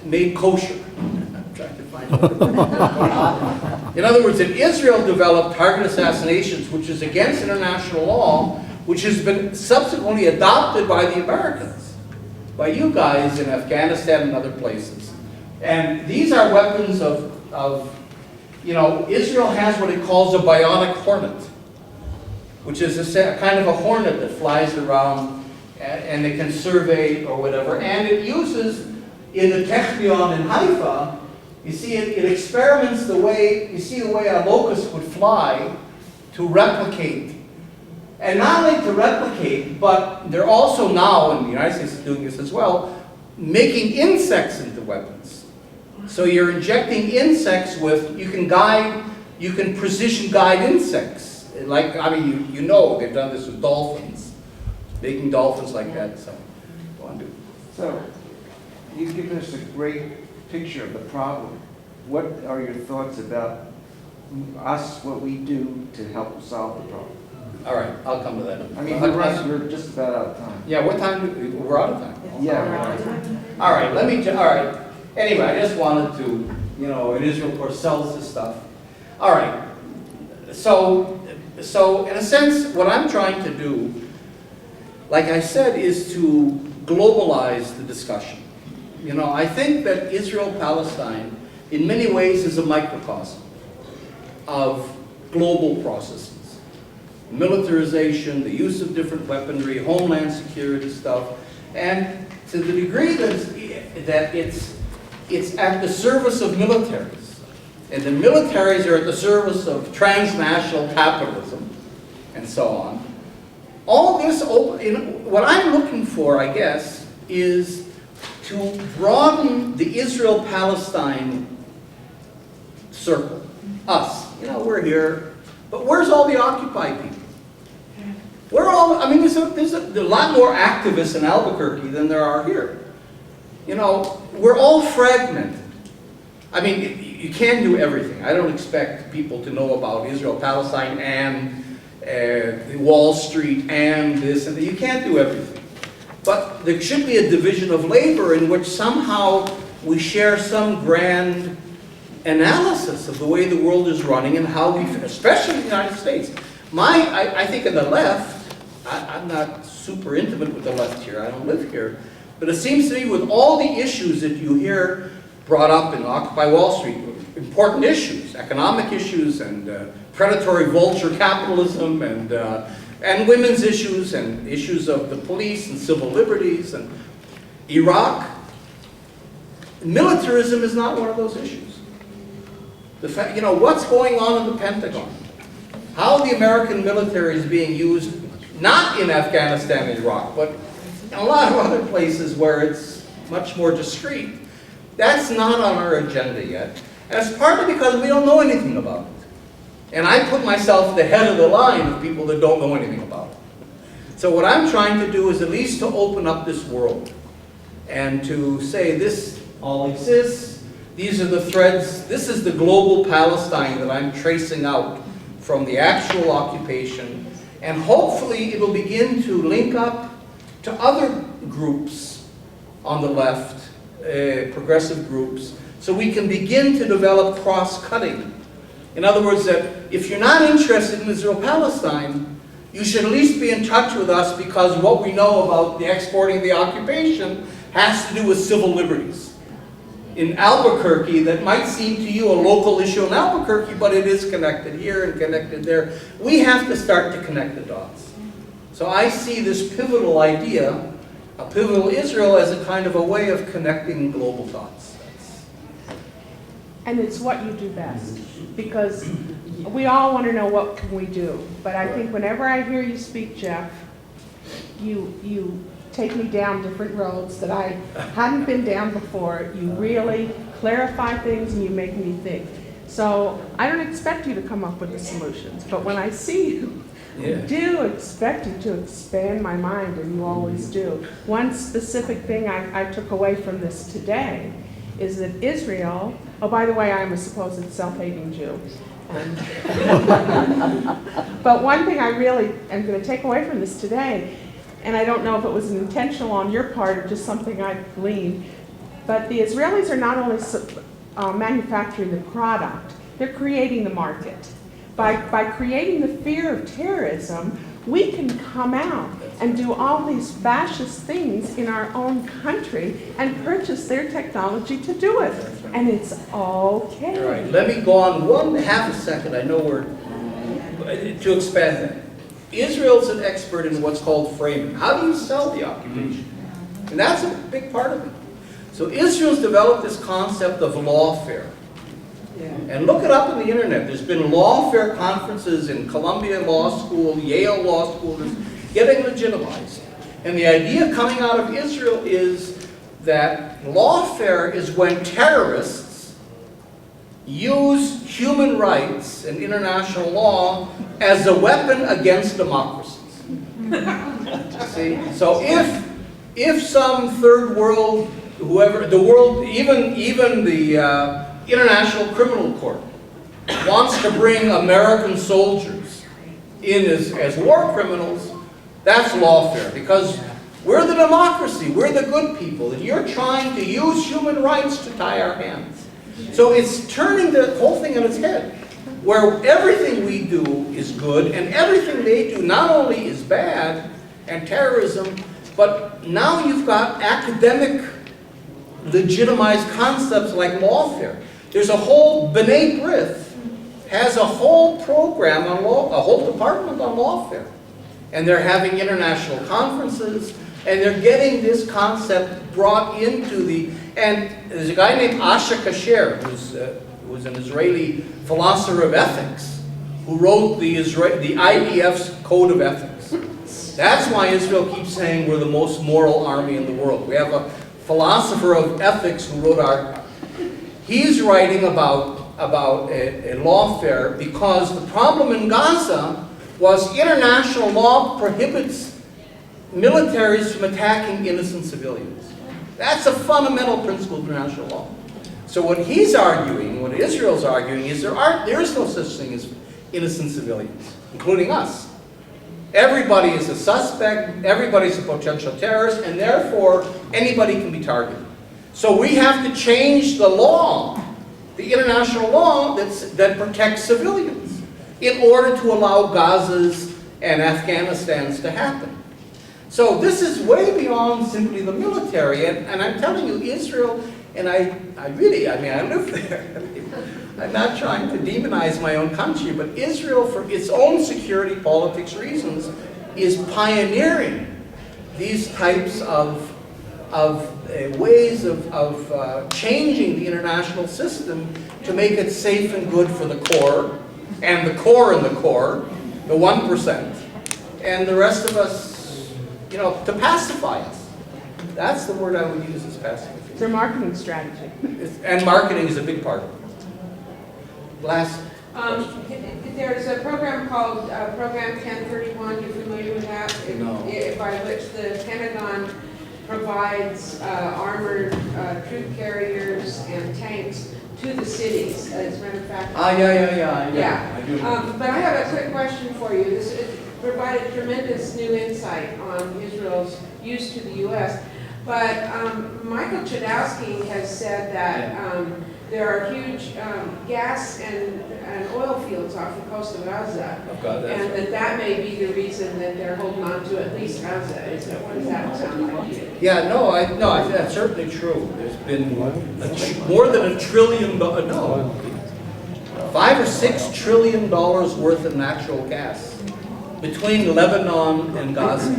made kosher. I'm trying to find it. In other words, that Israel developed targeted assassinations, which is against international law, which has been subsequently adopted by the Americans, by you guys in Afghanistan and other places. And these are weapons Israel has what it calls a bionic hornet, which is a kind of a hornet that flies around and it can survey or whatever. And it uses, in the Technion in Haifa, you see it experiments the way a locust would fly to replicate. And not only to replicate, but they're also now, and the United States is doing this as well, making insects into weapons. So you're injecting insects with, you can precision guide insects. Like, they've done this with dolphins, making dolphins like that, so go on, dude. So, you've given us a great picture of the problem. What are your thoughts about us, what we do to help solve the problem? All right, I'll come to that. We're just about out of time. Yeah, what time? We're out of time. Yeah, right. All right, Anyway, I just wanted to, and Israel, of course, sells this stuff. All right. So in a sense, what I'm trying to do, like I said, is to globalize the discussion. I think that Israel-Palestine, in many ways, is a microcosm of global processes. Militarization, the use of different weaponry, homeland security stuff, and to the degree that it's at the service of militaries, and the militaries are at the service of transnational capitalism, and so on. All this, what I'm looking for, I guess, is to broaden the Israel-Palestine circle. Us, we're here, but where's all the occupied people? There's a lot more activists in Albuquerque than there are here. We're all fragmented. You can do everything. I don't expect people to know about Israel-Palestine and Wall Street and this and that. You can't do everything. But there should be a division of labor in which somehow we share some grand analysis of the way the world is running and how we, especially in the United States. I think on the left, I'm not super intimate with the left here, I don't live here, but it seems to me with all the issues that you hear brought up in Occupy Wall Street, important issues, economic issues and predatory vulture capitalism and women's issues and issues of the police and civil liberties and Iraq, militarism is not one of those issues. The fact, what's going on in the Pentagon, how the American military is being used, not in Afghanistan and Iraq, but in a lot of other places where it's much more discreet. That's not on our agenda yet. And it's partly because we don't know anything about it. And I put myself at the head of the line of people that don't know anything about it. So what I'm trying to do is at least to open up this world and to say this all exists, these are the threads, this is the global Palestine that I'm tracing out from the actual occupation, and hopefully it'll begin to link up to other groups on the left, progressive groups, so we can begin to develop cross-cutting. In other words, that if you're not interested in Israel-Palestine, you should at least be in touch with us because what we know about the exporting the occupation has to do with civil liberties. In Albuquerque, that might seem to you a local issue in Albuquerque, but it is connected here and connected there. We have to start to connect the dots. So I see this pivotal idea, a pivotal Israel, as a kind of a way of connecting global dots. And it's what you do best, because we all want to know what can we do. But I think whenever I hear you speak, Jeff, you take me down different roads that I hadn't been down before. You really clarify things and you make me think. So I don't expect you to come up with the solutions, but when I see you, I do expect you to expand my mind, and you always do. One specific thing I took away from this today is that Israel, oh, by the way, I'm a supposed self-hating Jew. But one thing I really am going to take away from this today, and I don't know if it was intentional on your part or just something I gleaned, but the Israelis are not only manufacturing the product, they're creating the market. By creating the fear of terrorism, we can come out and do all these fascist things in our own country and purchase their technology to do it. And it's okay. All right, let me go on half a second. I know to expand that. Israel's an expert in what's called framing. How do you sell the occupation? And that's a big part of it. So Israel's developed this concept of lawfare. And look it up on the internet. There's been lawfare conferences in Columbia Law School, Yale Law School, getting legitimized. And the idea coming out of Israel is that lawfare is when terrorists use human rights and international law as a weapon against democracies. See? So if some third world, whoever, the world, even the International Criminal Court wants to bring American soldiers in as war criminals, that's lawfare, because we're the democracy, we're the good people, and you're trying to use human rights to tie our hands. So it's turning the whole thing on its head, where everything we do is good, and everything they do not only is bad, and terrorism, but now you've got academic legitimized concepts like lawfare. There's a whole, B'nai B'rith has a whole program on law, a whole department on lawfare. And they're having international conferences. And they're getting this concept brought into the, and there's a guy named Asher Kasher, who's an Israeli philosopher of ethics, who wrote the IDF's Code of Ethics. That's why Israel keeps saying we're the most moral army in the world. We have a philosopher of ethics who wrote he's writing about a lawfare because the problem in Gaza was international law prohibits militaries from attacking innocent civilians. That's a fundamental principle of international law. So what he's arguing, what Israel's arguing, is there is no such thing as innocent civilians, including us. Everybody is a suspect, everybody's a potential terrorist, and therefore anybody can be targeted. So we have to change the law, the international law that protects civilians, in order to allow Gaza's and Afghanistan's to happen. So this is way beyond simply the military, and I'm telling you, Israel, and I live there. I'm not trying to demonize my own country, but Israel, for its own security politics reasons, is pioneering these types of ways of changing the international system to make it safe and good for the core, and the core in the core, the 1%, and the rest of us, to pacify us. That's the word I would use, as pacification. It's a marketing strategy. And marketing is a big part of it. Last. There's a program called Program 1031. You familiar with that? No. By which the Pentagon provides armored troop carriers and tanks to the cities, as a matter of fact. Yeah. I do. But I have a quick question for you. This provided tremendous new insight on Israel's use to the U.S. But Michael Chodowski has said that there are huge gas and oil fields off the coast of Gaza. And that may be the reason that they're holding on to at least Gaza. What does that sound like to you? Yeah, no, that's certainly true. There's been more than $1 trillion, $5 or $6 trillion worth of natural gas between Lebanon and Gaza.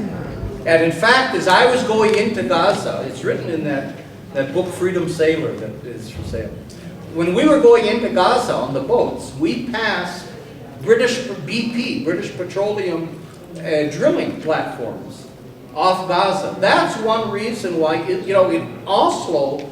And in fact, as I was going into Gaza, it's written in that book, Freedom Sailor, that is for sale. When we were going into Gaza on the boats, we passed British BP, British Petroleum drilling platforms off Gaza. That's one reason why, in Oslo,